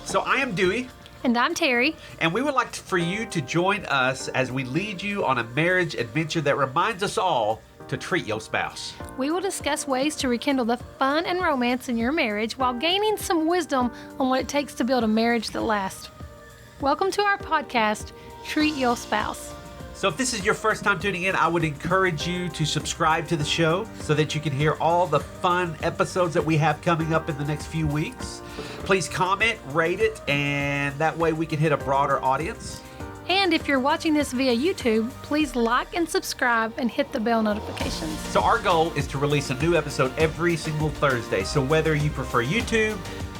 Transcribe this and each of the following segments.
So I am Dewey. And I'm Terry. And we would like for you to join us as we lead you on a marriage adventure that reminds us all to treat your spouse. We will discuss ways to rekindle the fun and romance in your marriage while gaining some wisdom on what it takes to build a marriage that lasts. Welcome to our podcast, Treat Your Spouse. So if this is your first time tuning in, I would encourage you to subscribe to the show so that you can hear all the fun episodes that we have coming up in the next few weeks. Please comment, rate it, and that way we can hit a broader audience. And if you're watching this via YouTube, please like and subscribe and hit the bell notifications. So our goal is to release a new episode every single Thursday. So whether you prefer YouTube,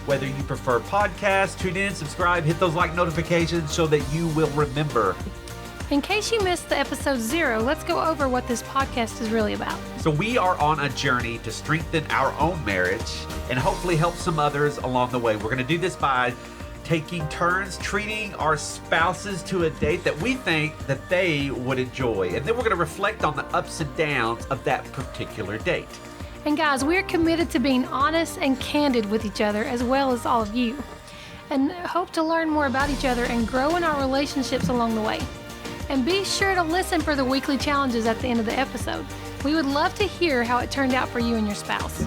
whether you prefer podcasts, tune in, subscribe, hit those like notifications so that you will remember. In case you missed the episode 0, let's go over what this podcast is really about. So we are on a journey to strengthen our own marriage and hopefully help some others along the way. We're going to do this by taking turns treating our spouses to a date that we think that they would enjoy. And then we're going to reflect on the ups and downs of that particular date. And guys, we're committed to being honest and candid with each other as well as all of you. And hope to learn more about each other and grow in our relationships along the way. And be sure to listen for the weekly challenges at the end of the episode. We would love to hear how it turned out for you and your spouse.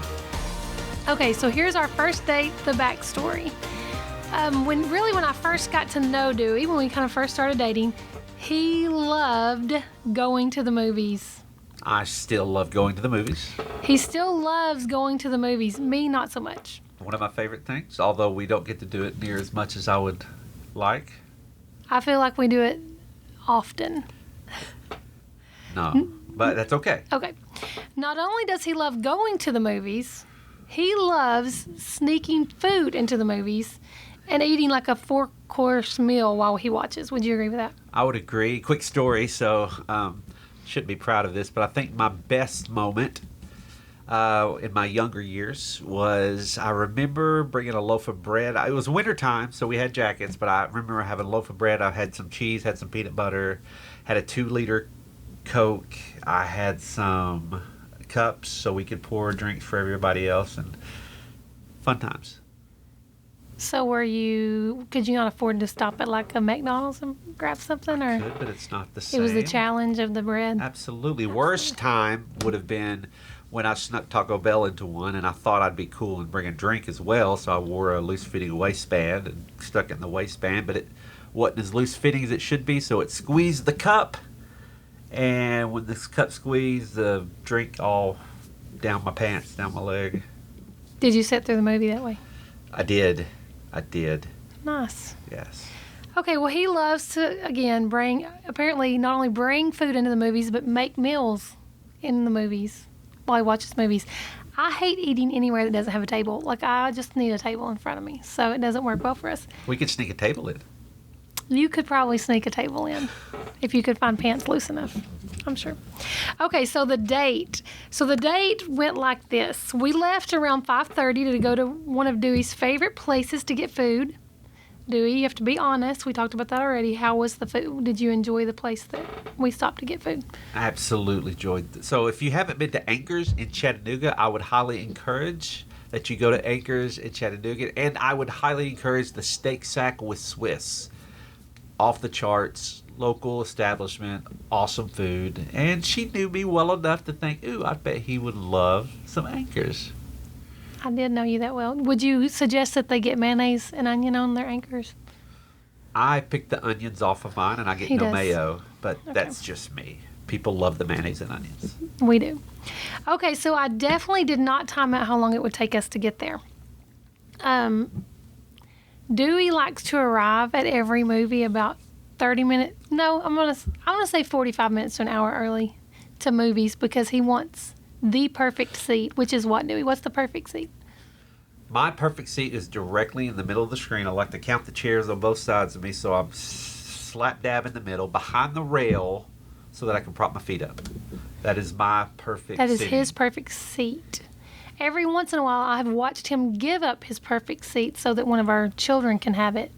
Okay, so here's our first date, the backstory. When I first got to know Dewey, when we kind of first started dating, he loved going to the movies. I still love going to the movies. He still loves going to the movies. Me, not so much. One of my favorite things, although we don't get to do it near as much as I would like. I feel like we do it often. No, but that's okay. Okay. Not only does he love going to the movies, he loves sneaking food into the movies and eating like a 4-course meal while he watches. Would you agree with that? I would agree. Quick story. So, shouldn't be proud of this, but I think my best moment in my younger years was I remember bringing a loaf of bread. It was wintertime, so we had jackets, but I remember having a loaf of bread. I had some cheese, had some peanut butter, had a 2-liter Coke. I had some cups so we could pour drinks for everybody else, and fun times. So could you not afford to stop at like a McDonald's and grab something? I could, but it's not the same. It was the challenge of the bread? Absolutely. Worst time would have been when I snuck Taco Bell into one, and I thought I'd be cool and bring a drink as well, so I wore a loose-fitting waistband and stuck it in the waistband, but it wasn't as loose-fitting as it should be, so it squeezed the cup, and when this cup squeezed, the drink all down my pants, down my leg. Did you sit through the movie that way? I did. Nice. Yes. Okay, well, he loves to, again, apparently not only bring food into the movies, but make meals in the movies while he watches movies. I hate eating anywhere that doesn't have a table. Like, I just need a table in front of me, so it doesn't work well for us. We could sneak a table in. You could probably sneak a table in if you could find pants loose enough, I'm sure. Okay, so the date. So the date went like this. We left around 5:30 to go to one of Dewey's favorite places to get food. Dewey, you have to be honest. We talked about that already. How was the food? Did you enjoy the place that we stopped to get food? I absolutely enjoyed it. So if you haven't been to Anchor's in Chattanooga, I would highly encourage that you go to Anchor's in Chattanooga. And I would highly encourage the Steak Sack with Swiss. Off the charts, local establishment, awesome food. And she knew me well enough to think, ooh, I bet he would love some Anchor's. I did know you that well. Would you suggest that they get mayonnaise and onion on their Anchors? I pick the onions off of mine and I get no mayo, but Okay. That's just me. People love the mayonnaise and onions. We do. Okay, so I definitely did not time out how long it would take us to get there. Dewey likes to arrive at every movie about 30 minutes. No, I'm gonna say 45 minutes to an hour early to movies because he wants the perfect seat, which is what, Dewey? What's the perfect seat? My perfect seat is directly in the middle of the screen. I like to count the chairs on both sides of me, so I'm slap dab in the middle, behind the rail, so that I can prop my feet up. That is my perfect seat. That is his perfect seat. Every once in a while, I have watched him give up his perfect seat so that one of our children can have it.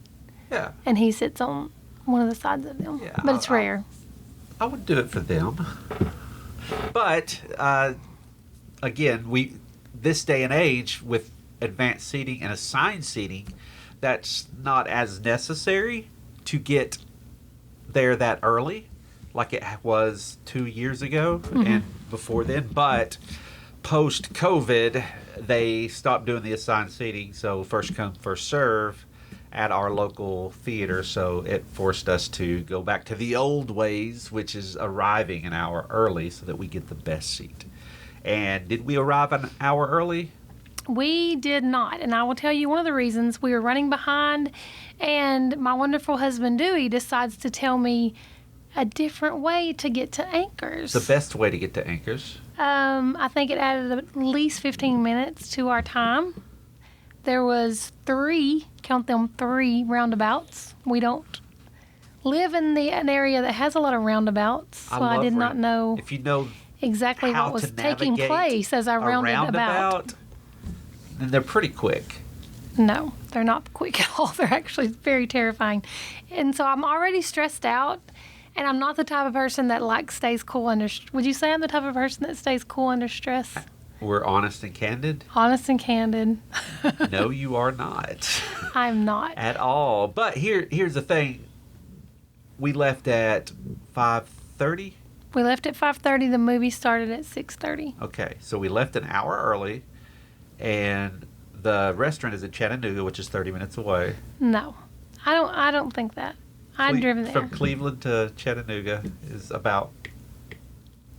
Yeah. And he sits on one of the sides of them. Yeah, but it's rare. I would do it for them. But, again, this day and age with advanced seating and assigned seating, that's not as necessary to get there that early like it was 2 years ago and before then. But post-COVID, they stopped doing the assigned seating, so first come, first serve at our local theater. So it forced us to go back to the old ways, which is arriving an hour early so that we get the best seat. And did we arrive an hour early? We did not. And I will tell you one of the reasons. We were running behind, and my wonderful husband, Dewey, decides to tell me a different way to get to Anchors. The best way to get to Anchors. I think it added at least 15 minutes to our time. There was 3, count them 3 roundabouts. We don't live in an area that has a lot of roundabouts, so I did not know if you know exactly what was taking place as I rounded about. Then they're pretty quick. No, they're not quick at all. They're actually very terrifying. And so I'm already stressed out, and I'm not the type of person that stays cool under. Would you say I'm the type of person that stays cool under stress? We're honest and candid. Honest and candid. No, you are not. I'm not at all. But here's the thing. We left at 5:30. We left at 5:30. The movie started at 6:30. Okay, so we left an hour early, and the restaurant is in Chattanooga, which is 30 minutes away. No, I don't think that. I've driven there. From Cleveland to Chattanooga is about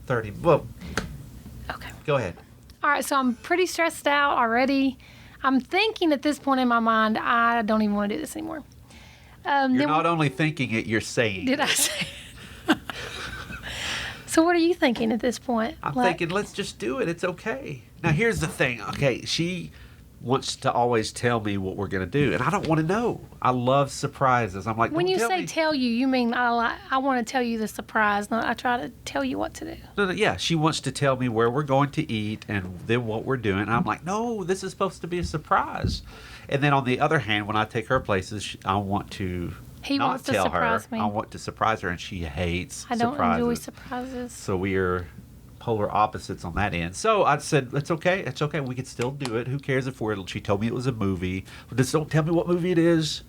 30. Well, okay. Go ahead. All right, so I'm pretty stressed out already. I'm thinking at this point in my mind, I don't even want to do this anymore. You're not only thinking it, you're saying Did I say it? So what are you thinking at this point? I'm thinking, let's just do it. It's okay. Now, here's the thing. Okay, she wants to always tell me what we're going to do, and I don't want to know. I love surprises. I'm like, when you say me. Tell you, you mean I want to tell you the surprise. No, I try to tell you what to do. No, yeah, she wants to tell me where we're going to eat and then what we're doing. And I'm like, no, this is supposed to be a surprise. And then on the other hand, when I take her places, I want to not tell her. Me. I want to surprise her, and she hates I don't surprises. enjoy surprises. So we are polar opposites on that end. So I said, it's okay. It's okay. We could still do it. Who cares if we're... She told me it was a movie. Just don't tell me what movie it is.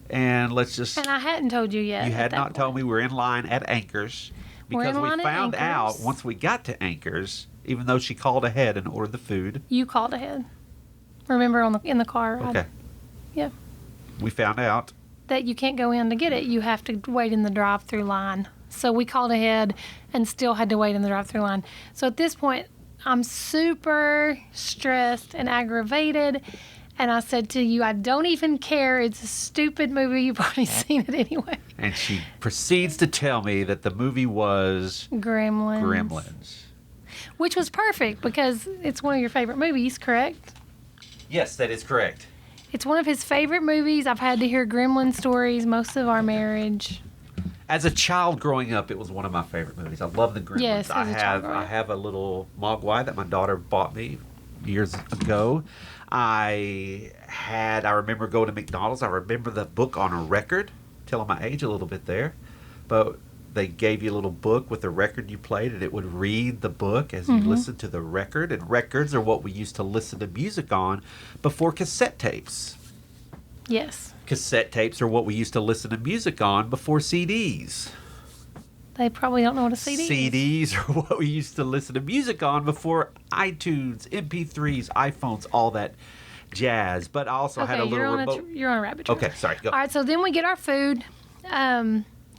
And let's just... And I hadn't told you yet. You had not told me. We're in line at Anchors. Because we found out once we got to Anchors, even though she called ahead and ordered the food. You called ahead. Remember in the car. Okay. Yeah. We found out that you can't go in to get it. You have to wait in the drive-through line. So we called ahead and still had to wait in the drive-through line. So at this point, I'm super stressed and aggravated. And I said to you, I don't even care. It's a stupid movie. You've already seen it anyway. And she proceeds to tell me that the movie was... Gremlins. Which was perfect because it's one of your favorite movies, correct? Yes, that is correct. It's one of his favorite movies. I've had to hear Gremlin stories most of our marriage. As a child growing up, it was one of my favorite movies. I love the Gremlins. Yes, I have a little Mogwai that my daughter bought me years ago. I remember going to McDonald's. I remember the book on a record, telling my age a little bit there. But they gave you a little book with the record you played, and it would read the book as you listened to the record. And records are what we used to listen to music on before cassette tapes. Yes. Cassette tapes are what we used to listen to music on before CDs. They probably don't know what a CD is. CDs are what we used to listen to music on before iTunes, MP3s, iPhones, all that jazz. But I also had a little remote. You're on a rabbit trail. Okay, sorry. Go. All right, so then we get our food.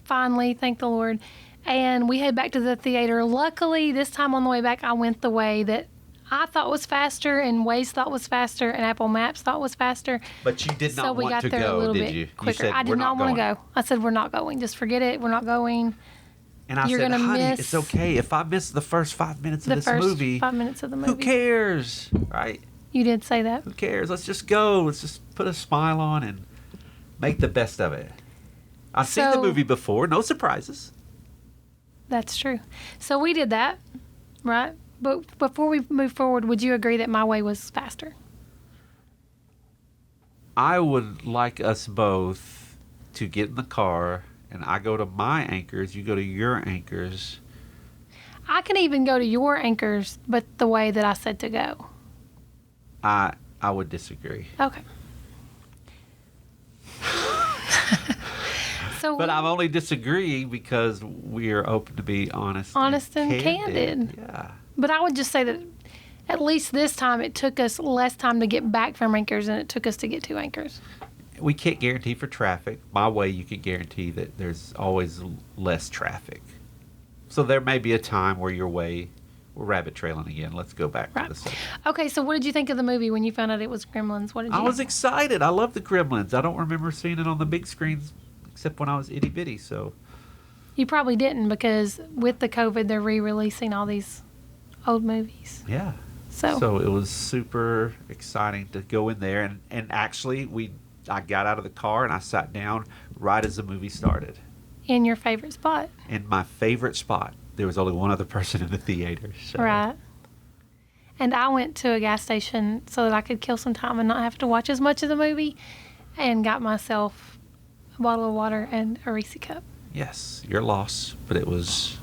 Finally, thank the Lord. And we head back to the theater. Luckily, this time on the way back, I went the way that I thought was faster, and Waze thought was faster, and Apple Maps thought was faster. But you did not want to go, did you? Quicker. I did not want to go. I said, we're not going. Just forget it. We're not going. And I said, honey, it's okay. If I miss the first 5 minutes of this movie, 5 minutes of the movie. Who cares? Right? You did say that. Who cares? Let's just go. Let's just put a smile on and make the best of it. I've seen the movie before. No surprises. That's true. So we did that, right? But before we move forward, would you agree that my way was faster? I would like us both to get in the car, and I go to my Anchors, you go to your Anchors. I can even go to your Anchors, but the way that I said to go. I would disagree. Okay. So But I'm only disagreeing because we are open to be honest and candid. Yeah. But I would just say that at least this time it took us less time to get back from Anchors than it took us to get to Anchors. We can't guarantee for traffic. My way, you can guarantee that there's always less traffic. So there may be a time where your way, we're rabbit trailing again. Let's go back to the subject. Okay, so what did you think of the movie when you found out it was Gremlins? What did you? I was excited. I love the Gremlins. I don't remember seeing it on the big screens except when I was itty bitty. So You probably didn't because with the COVID, they're re-releasing all these old movies. yeah. So it was super exciting to go in there, and actually I got out of the car and I sat down right as the movie started. in your favorite spot. In my favorite spot. There was only one other person in the theater. So. Right. And I went to a gas station so that I could kill some time and not have to watch as much of the movie, and got myself a bottle of water and a Reese cup. Yes, your loss, but it was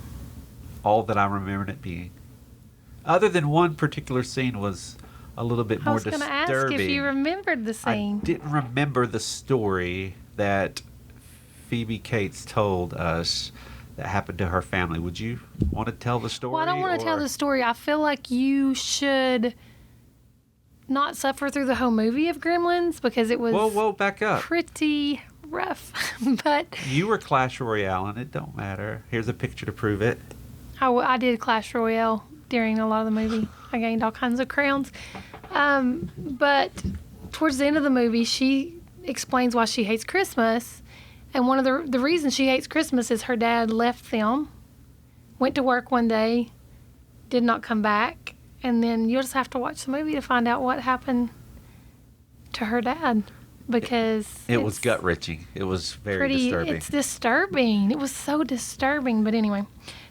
all that I remembered it being. Other than one particular scene was a little bit more disturbing. I was going to ask if you remembered the scene. I didn't remember the story that Phoebe Cates told us that happened to her family. Would you want to tell the story? Well, I don't want to tell the story. I feel like you should not suffer through the whole movie of Gremlins because it was Whoa, back up. pretty rough. But You were Clash Royale, and it don't matter. Here's a picture to prove it. I did Clash Royale during a lot of the movie. I gained all kinds of crowns. But towards the end of the movie, she explains why she hates Christmas. And one of the reasons she hates Christmas is her dad left them, went to work one day, did not come back, and then you'll just have to watch the movie to find out what happened to her dad, because It was gut-wrenching. It was very disturbing. It's disturbing. It was so disturbing. But anyway,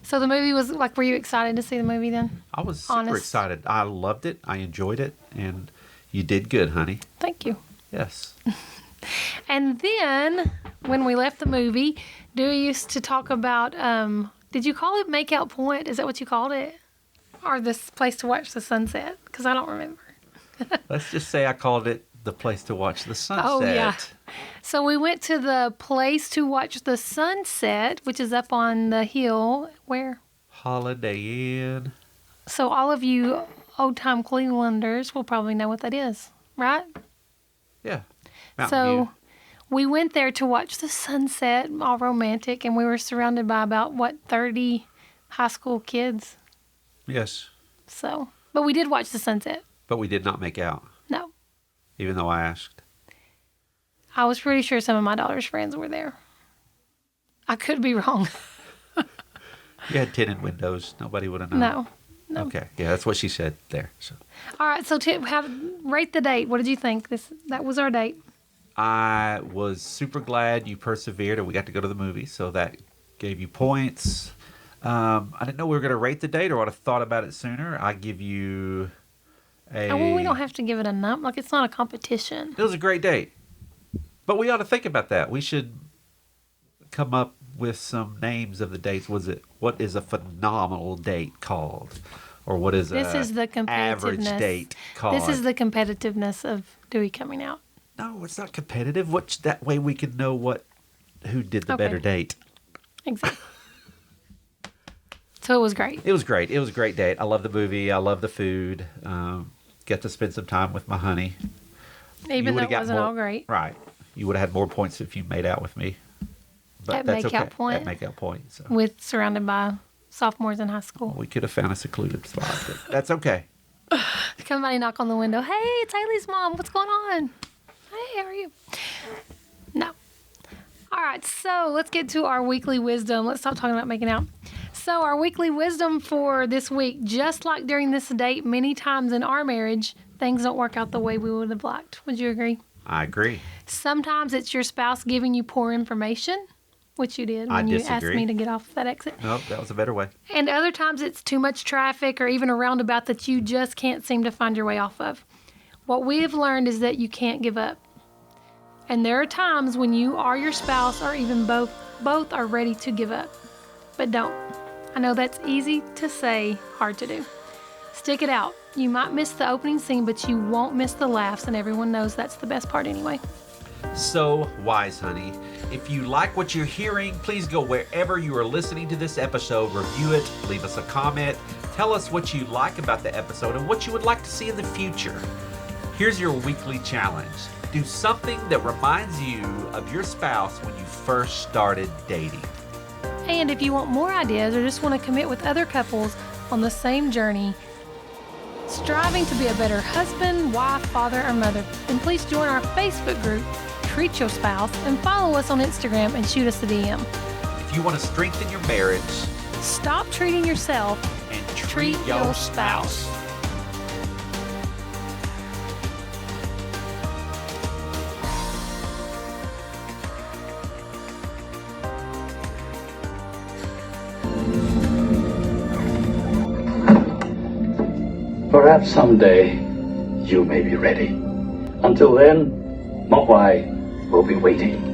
so the movie was like, were you excited to see the movie then? I was super excited. I loved it. I enjoyed it, and you did good, honey. Thank you. Yes. And then when we left the movie, Dewey used to talk about, did you call it Makeout Point? Is that what you called it? Or this place to watch the sunset? Because I don't remember. Let's just say I called it the place to watch the sunset. Oh, yeah. So we went to the place to watch the sunset, which is up on the hill. Where? Holiday Inn. So all of you old-time Clevelanders will probably know what that is, right? Yeah. Mountain So View. we went there to watch the sunset, all romantic, and we were surrounded by about, 30 high school kids. Yes. So, but we did watch the sunset. But we did not make out, No. even though I asked. I was pretty sure some of my daughter's friends were there. I could be wrong. You had tinted windows. Nobody would have known. No. Okay. Yeah, that's what she said there. So All right, so rate the date. What did you think? That was our date. I was super glad you persevered and we got to go to the movie. So that gave you points. I didn't know we were going to rate the date, or I would have thought about it sooner. I give you a... Well, we don't have to give it a number. Like, it's not a competition. It was a great date. But we ought to think about that. We should come up with some names of the dates. What is a phenomenal date called? Or what is This is the average competitiveness. date called? This is the competitiveness of Dewey coming out. No, it's not competitive. That way we can know who did the Okay. better date. Exactly. So it was great. It was great. It was a great date. I love the movie. I love the food. Got to spend some time with my honey. Even though would've it got wasn't more- all great. Right. You would have had more points if you made out with me. But At that's Makeout okay. Point? At Makeout Point. So Surrounded by sophomores in high school. we could have found a secluded spot. But that's okay. Somebody knock on the window. Hey, it's Haley's mom. What's going on? Hey, how are you? No. All right, so let's get to our weekly wisdom. Let's stop talking about making out. So our weekly wisdom for this week, just like during this date, many times in our marriage, things don't work out the way we would have liked. Would you agree? I agree. Sometimes it's your spouse giving you poor information, which you did I when you asked disagree. me to get off that exit. No, that was a better way. And other times it's too much traffic or even a roundabout that you just can't seem to find your way off of. What we have learned is that you can't give up. And there are times when you or your spouse or even both are ready to give up. But don't. I know that's easy to say, hard to do. Stick it out. You might miss the opening scene, but you won't miss the laughs, and everyone knows that's the best part anyway. So wise, honey. If you like what you're hearing, please go wherever you are listening to this episode, review it, leave us a comment, tell us what you like about the episode and what you would like to see in the future. Here's your weekly challenge. Do something that reminds you of your spouse when you first started dating. And if you want more ideas or just want to commit with other couples on the same journey, striving to be a better husband, wife, father, or mother, then please join our Facebook group, Treat Your Spouse, and follow us on Instagram and shoot us a DM. If you want to strengthen your marriage, stop treating yourself and treat your spouse. Perhaps someday you may be ready. Until then, Mogwai will be waiting.